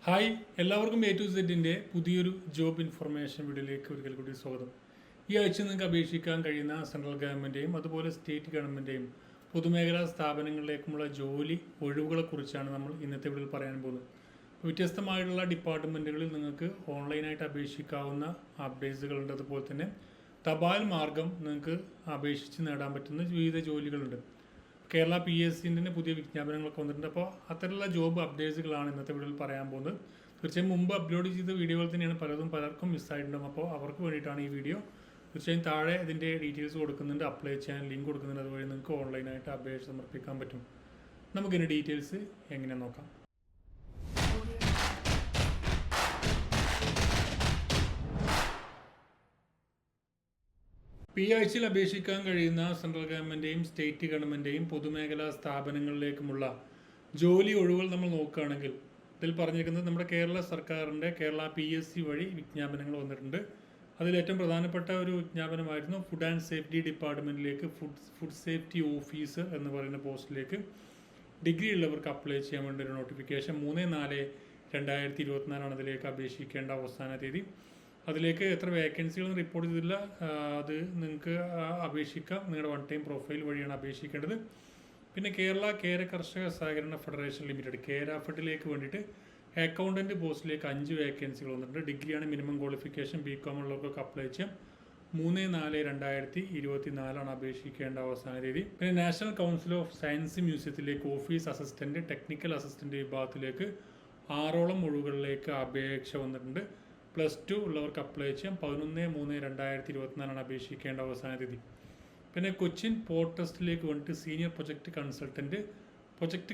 Hi, എല്ലാവർക്കും A to Zന്റെ പുതിയൊരു job information വീഡിയോയിലേക്ക് ഒരിക്കൽ കൂടി സ്വാഗതം. ഈ ആഴ്ച നിങ്ങൾക്ക് അപേക്ഷിക്കാൻ കഴിയുന്ന സെൻട്രൽ ഗവൺമെൻറ്റെയും അതുപോലെ സ്റ്റേറ്റ് ഗവൺമെൻറ്റെയും പൊതുമേഖലാ സ്ഥാപനങ്ങളിലേക്കുമുള്ള ജോലി ഒഴിവുകളെക്കുറിച്ചാണ് നമ്മൾ ഇന്നത്തെ വീഡിയോയിൽ പറയാൻ പോകുന്നത്. വ്യത്യസ്തമായിട്ടുള്ള ഡിപ്പാർട്ട്മെൻറ്റുകളിൽ നിങ്ങൾക്ക് ഓൺലൈനായിട്ട് അപേക്ഷിക്കാവുന്ന അപ്ഡേറ്റ്സുകളുണ്ട്. അതുപോലെ തന്നെ തപാൽ മാർഗം നിങ്ങൾക്ക് അപേക്ഷിച്ച് നേടാൻ പറ്റുന്ന വിവിധ ജോലികളുണ്ട്. കേരള PSCൻ്റെ പുതിയ വിജ്ഞാപനങ്ങളൊക്കെ വന്നിട്ടുണ്ട്. അപ്പോൾ അത്തരത്തിലുള്ള ജോബ് അപ്ഡേറ്റ്സുകളാണ് ഇന്നത്തെ വീഡിയോയിൽ പറയാൻ പോകുന്നത്. തീർച്ചയായും മുമ്പ് അപ്ലോഡ് ചെയ്ത വീഡിയോകൾ തന്നെയാണ് പലർക്കും മിസ്സായിട്ടുണ്ടാകും. അപ്പോൾ അവർക്ക് വേണ്ടിയിട്ടാണ് ഈ വീഡിയോ. തീർച്ചയായും താഴെ ഇതിൻ്റെ ഡീറ്റെയിൽസ് കൊടുക്കുന്നുണ്ട്, അപ്ലൈ ചെയ്യാൻ ലിങ്ക് കൊടുക്കുന്നുണ്ട്. അതുവഴി നിങ്ങൾക്ക് ഓൺലൈനായിട്ട് അപേക്ഷ സമർപ്പിക്കാൻ പറ്റും. നമുക്കിതിൻ്റെ ഡീറ്റെയിൽസ് എങ്ങനെ നോക്കാം. ഈ ആഴ്ചയിൽ അപേക്ഷിക്കാൻ കഴിയുന്ന സെൻട്രൽ ഗവൺമെൻറ്റെയും സ്റ്റേറ്റ് ഗവൺമെൻറ്റെയും പൊതുമേഖലാ സ്ഥാപനങ്ങളിലേക്കുമുള്ള ജോലി ഒഴിവുകൾ നമ്മൾ നോക്കുകയാണെങ്കിൽ ഇതിൽ പറഞ്ഞിരിക്കുന്നത് നമ്മുടെ കേരള സർക്കാരിൻ്റെ കേരള PSC വഴി വിജ്ഞാപനങ്ങൾ വന്നിട്ടുണ്ട്. അതിലേറ്റവും പ്രധാനപ്പെട്ട ഒരു വിജ്ഞാപനമായിരുന്നു ഫുഡ് ആൻഡ് സേഫ്റ്റി ഡിപ്പാർട്ട്മെൻറ്റിലേക്ക് ഫുഡ് സേഫ്റ്റി ഓഫീസർ എന്ന് പറയുന്ന പോസ്റ്റിലേക്ക് ഡിഗ്രി ഉള്ളവർക്ക് അപ്ലൈ ചെയ്യാൻ വേണ്ടി ഒരു നോട്ടിഫിക്കേഷൻ 3/4/2024 അതിലേക്ക് അപേക്ഷിക്കേണ്ട അവസാന തീയതി. അതിലേക്ക് എത്ര വേക്കൻസികളൊന്നും റിപ്പോർട്ട് ചെയ്തില്ല. അത് നിങ്ങൾക്ക് അപേക്ഷിക്കാം. നിങ്ങളുടെ വൺ ടൈം പ്രൊഫൈൽ വഴിയാണ് അപേക്ഷിക്കേണ്ടത്. പിന്നെ കേര കർഷക സഹകരണ ഫെഡറേഷൻ ലിമിറ്റഡ് കേരാഫെഡിലേക്ക് വേണ്ടിയിട്ട് അക്കൗണ്ടൻറ്റ് പോസ്റ്റിലേക്ക് 5 വേക്കൻസികൾ വന്നിട്ടുണ്ട്. ഡിഗ്രിയാണ് മിനിമം ക്വാളിഫിക്കേഷൻ. BCom ഉള്ളവർക്കൊക്കെ അപ്ലൈ ചെയ്യാം. 3/4/2024 അപേക്ഷിക്കേണ്ട അവസാന തീയതി. പിന്നെ നാഷണൽ കൗൺസിൽ ഓഫ് സയൻസ് മ്യൂസിയത്തിലേക്ക് ഓഫീസ് അസിസ്റ്റൻറ്റ്, ടെക്നിക്കൽ അസിസ്റ്റൻറ്റ് വിഭാഗത്തിലേക്ക് 6ഓളം ഒഴിവുകളിലേക്ക് അപേക്ഷ വന്നിട്ടുണ്ട്. +2 ഉള്ളവർക്ക് അപ്ലൈ ചെയ്യാം. 11/3/2024 അപേക്ഷിക്കേണ്ട അവസാന തീയതി. പിന്നെ കൊച്ചിൻ പോർട്ട് ട്രസ്റ്റിലേക്ക് വേണ്ടിയിട്ട് senior project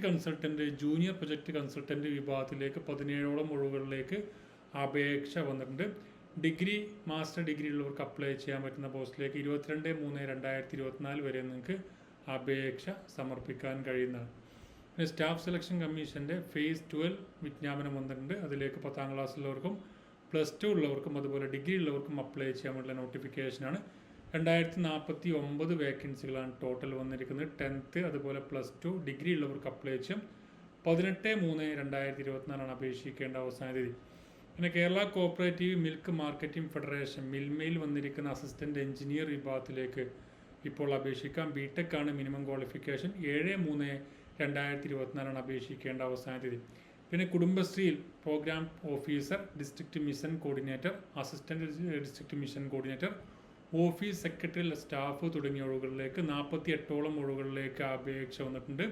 consultant, junior project consultant വിഭാഗത്തിലേക്ക് 17ഓളം ഒഴിവുകളിലേക്ക് അപേക്ഷ വന്നിട്ടുണ്ട്. മാസ്റ്റർ ഡിഗ്രി ഉള്ളവർക്ക് അപ്ലൈ ചെയ്യാൻ പറ്റുന്ന പോസ്റ്റിലേക്ക് 22/3/2024 വരെ നിങ്ങൾക്ക് അപേക്ഷ സമർപ്പിക്കാൻ കഴിയുന്നതാണ്. പിന്നെ സ്റ്റാഫ് സെലക്ഷൻ കമ്മീഷൻ്റെ ഫേസ് 12 വിജ്ഞാപനം വന്നിട്ടുണ്ട്. അതിലേക്ക് 10ാം ക്ലാസ്സിലുള്ളവർക്കും +2 ഉള്ളവർക്കും അതുപോലെ ഡിഗ്രി ഉള്ളവർക്കും അപ്ലൈ ചെയ്യാൻ വേണ്ടിയുള്ള നോട്ടിഫിക്കേഷനാണ്. 2049 വേക്കൻസികളാണ് ടോട്ടൽ വന്നിരിക്കുന്നത്. 10th അതുപോലെ +2 ഡിഗ്രി ഉള്ളവർക്ക് അപ്ലൈ ചെയ്യാം. 18/3/2024 അപേക്ഷിക്കേണ്ട അവസാന തീയതി. പിന്നെ Kerala cooperative milk marketing federation മിൽമയിൽ വന്നിരിക്കുന്ന അസിസ്റ്റൻറ്റ് എഞ്ചിനീയർ വിഭാഗത്തിലേക്ക് ഇപ്പോൾ അപേക്ഷിക്കാം. BTech ആണ് മിനിമം ക്വാളിഫിക്കേഷൻ. 7/3/2024 അപേക്ഷിക്കേണ്ട അവസാന തീയതി. പിന്നെ കുടുംബശ്രീയിൽ programme officer, district mission coordinator, assistant district mission coordinator, office secretary staff തുടങ്ങിയ ഒഴിവുകളിലേക്ക് 48ഓളം ഒഴിവുകളിലേക്ക് അപേക്ഷ വന്നിട്ടുണ്ട്.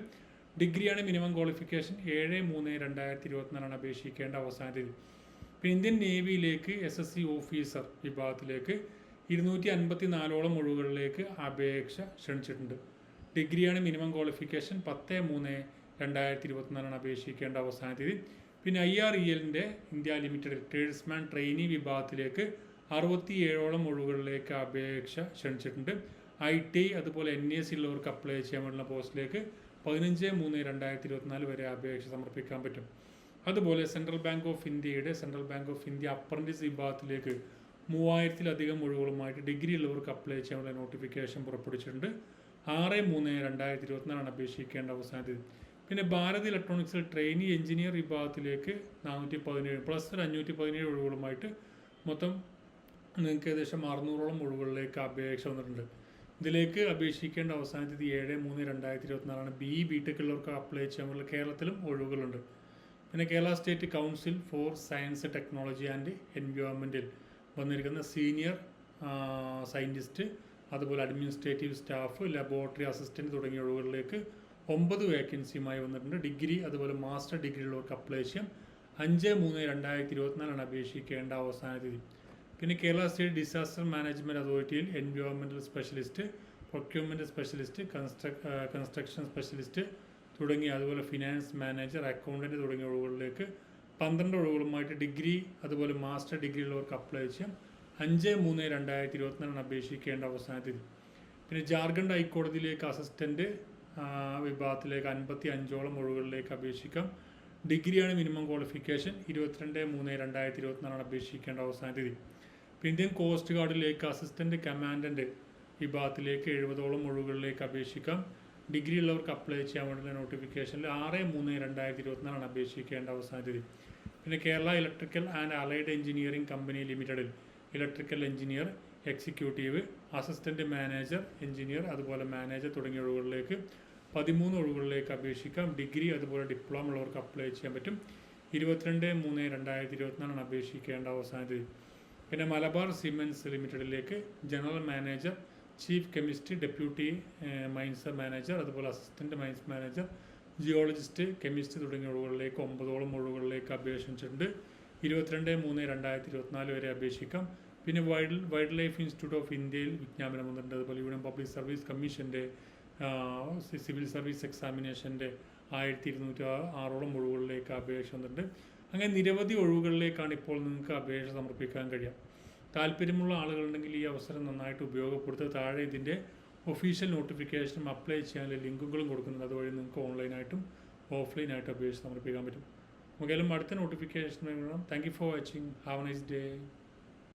ഡിഗ്രിയാണ് മിനിമം ക്വാളിഫിക്കേഷൻ. 7/3/2024 അപേക്ഷിക്കേണ്ട അവസാന തീയതി. പിന്നെ ഇന്ത്യൻ നേവിയിലേക്ക് SSC ഓഫീസർ വിഭാഗത്തിലേക്ക് 254ഓളം ഒഴിവുകളിലേക്ക് അപേക്ഷ ക്ഷണിച്ചിട്ടുണ്ട്. ഡിഗ്രിയാണ് മിനിമം ക്വാളിഫിക്കേഷൻ. 10/3/2024 അപേക്ഷിക്കേണ്ട അവസാന തീയതി. പിന്നെ IRELൻ്റെ ഇന്ത്യ ലിമിറ്റഡ് ട്രേഡ്സ്മാൻ ട്രെയിനി വിഭാഗത്തിലേക്ക് 67ഓളം ഒഴിവുകളിലേക്ക് അപേക്ഷ ക്ഷണിച്ചിട്ടുണ്ട്. ITI അതുപോലെ NAC ഉള്ളവർക്ക് അപ്ലൈ ചെയ്യാൻ വേണ്ടുന്ന പോസ്റ്റിലേക്ക് 15/3/2024 വരെ അപേക്ഷ സമർപ്പിക്കാൻ പറ്റും. അതുപോലെ central bank of India apprentice വിഭാഗത്തിലേക്ക് 3000-ലധികം ഒഴിവുകളുമായിട്ട് ഡിഗ്രി ഉള്ളവർക്ക് അപ്ലൈ ചെയ്യാനുള്ള നോട്ടിഫിക്കേഷൻ പുറപ്പെടുവിച്ചിട്ടുണ്ട്. 6/3/2024 അപേക്ഷിക്കേണ്ട അവസാന തീയതി. പിന്നെ ഭാരത് ഇലക്ട്രോണിക്സിൽ ട്രെയിനി എഞ്ചിനീയർ വിഭാഗത്തിലേക്ക് 417 +517 ഒഴിവുകളുമായിട്ട് മൊത്തം നിങ്ങൾക്ക് ഏകദേശം 600ഓളം ഒഴിവുകളിലേക്ക് അപേക്ഷ വന്നിട്ടുണ്ട്. ഇതിലേക്ക് അപേക്ഷിക്കേണ്ട അവസാന തീയതി 7/3/2024. BTech ഉള്ളവർക്ക് അപ്ലൈ ചെയ്യാനുള്ള കേരളത്തിലും ഒഴിവുകളുണ്ട്. പിന്നെ Kerala state council for science technology and എൻവയോൺമെൻറ്റിൽ വന്നിരിക്കുന്ന സീനിയർ സയൻറ്റിസ്റ്റ്, അതുപോലെ അഡ്മിനിസ്ട്രേറ്റീവ് സ്റ്റാഫ്, ലബോറട്ടറി അസിസ്റ്റൻറ്റ് തുടങ്ങിയ ഒഴിവുകളിലേക്ക് 9 വേക്കൻസിയുമായി വന്നിട്ടുണ്ട്. ഡിഗ്രി അതുപോലെ മാസ്റ്റർ ഡിഗ്രി ഉള്ളവർക്ക് അപ്ലൈ ചെയ്യാം. 5/3/2024 അപേക്ഷിക്കേണ്ട അവസാന തീയതി. പിന്നെ കേരള സ്റ്റേറ്റ് ഡിസാസ്റ്റർ മാനേജ്മെൻറ്റ് അതോറിറ്റിയിൽ environmental specialist, procurement specialist, construction specialist തുടങ്ങിയ അതുപോലെ ഫിനാൻസ് മാനേജർ, അക്കൗണ്ടൻറ്റ് തുടങ്ങിയ ഒഴിവുകളിലേക്ക് 12 ഒഴിവുകളുമായിട്ട് ഡിഗ്രി അതുപോലെ മാസ്റ്റർ ഡിഗ്രി ഉള്ളവർക്ക് അപ്ലൈ ചെയ്യാം. 5/3/2024 അപേക്ഷിക്കേണ്ട അവസാന തീയതി. പിന്നെ ജാർഖണ്ഡ് ഹൈക്കോടതിയിലേക്ക് അസിസ്റ്റൻറ്റ് വിഭാഗത്തിലേക്ക് 55ഓളം ഒഴിവുകളിലേക്ക് അപേക്ഷിക്കാം. ഡിഗ്രിയാണ് മിനിമം ക്വാളിഫിക്കേഷൻ. 22/3/2024 അപേക്ഷിക്കേണ്ട അവസാന തീയതി. പിന്നെ ഇന്ത്യൻ കോസ്റ്റ് ഗാർഡിലേക്ക് അസിസ്റ്റൻറ്റ് കമാൻഡൻറ്റ് വിഭാഗത്തിലേക്ക് 70ഓളം ഒഴിവുകളിലേക്ക് അപേക്ഷിക്കാം. ഡിഗ്രി ഉള്ളവർക്ക് അപ്ലൈ ചെയ്യാൻ വേണ്ടിയുള്ള നോട്ടിഫിക്കേഷനിൽ 6/3/2024 അപേക്ഷിക്കേണ്ട അവസാന തീയതി. പിന്നെ Kerala electrical and allied engineering company ലിമിറ്റഡിൽ electrical engineer, executive, assistant manager, engineer, അതുപോലെ മാനേജർ തുടങ്ങിയ ഒഴിവുകളിലേക്ക് 13 ഒഴിവുകളിലേക്ക് അപേക്ഷിക്കാം. ഡിഗ്രി അതുപോലെ ഡിപ്ലോമ ഉള്ളവർക്ക് അപ്ലൈ ചെയ്യാൻ പറ്റും. 22/3/2024 അപേക്ഷിക്കേണ്ട അവസാന തീയതി. പിന്നെ മലബാർ സിമെൻറ്റ്സ് ലിമിറ്റഡിലേക്ക് general manager, chief chemist, deputy mines manager, അതുപോലെ assistant mines manager, geologist, chemist തുടങ്ങിയ ഒഴിവുകളിലേക്ക് 9ഓളം ഒഴിവുകളിലേക്ക് അപേക്ഷിച്ചിട്ടുണ്ട്. 22/3/2024 വരെ അപേക്ഷിക്കാം. പിന്നെ വൈൽഡ് ലൈഫ് ഇൻസ്റ്റിറ്റ്യൂട്ട് ഓഫ് ഇന്ത്യയിൽ വിജ്ഞാപനം വന്നിട്ടുണ്ട്. അതുപോലെ യൂണിയൻ പബ്ലിക് സർവീസ് കമ്മീഷൻ്റെ സിവിൽ സർവീസ് എക്സാമിനേഷൻ്റെ 1206ഓളം ഒഴിവുകളിലേക്ക് അപേക്ഷ വന്നിട്ടുണ്ട്. അങ്ങനെ നിരവധി ഒഴിവുകളിലേക്കാണ് ഇപ്പോൾ നിങ്ങൾക്ക് അപേക്ഷ സമർപ്പിക്കാൻ കഴിയുക. താല്പര്യമുള്ള ആളുകളുണ്ടെങ്കിൽ ഈ അവസരം നന്നായിട്ട് ഉപയോഗപ്പെടുത്തുക. താഴെ ഇതിൻ്റെ ഒഫീഷ്യൽ നോട്ടിഫിക്കേഷനും അപ്ലൈ ചെയ്യാനുള്ള ലിങ്കുകളും കൊടുക്കുന്നുണ്ട്. അതുവഴി നിങ്ങൾക്ക് ഓൺലൈനായിട്ടും ഓഫ്ലൈനായിട്ടും അപേക്ഷ സമർപ്പിക്കാൻ പറ്റും. നമുക്കെല്ലാം അടുത്ത നോട്ടിഫിക്കേഷൻ വേണം. Thank you for watching. Have A nice day.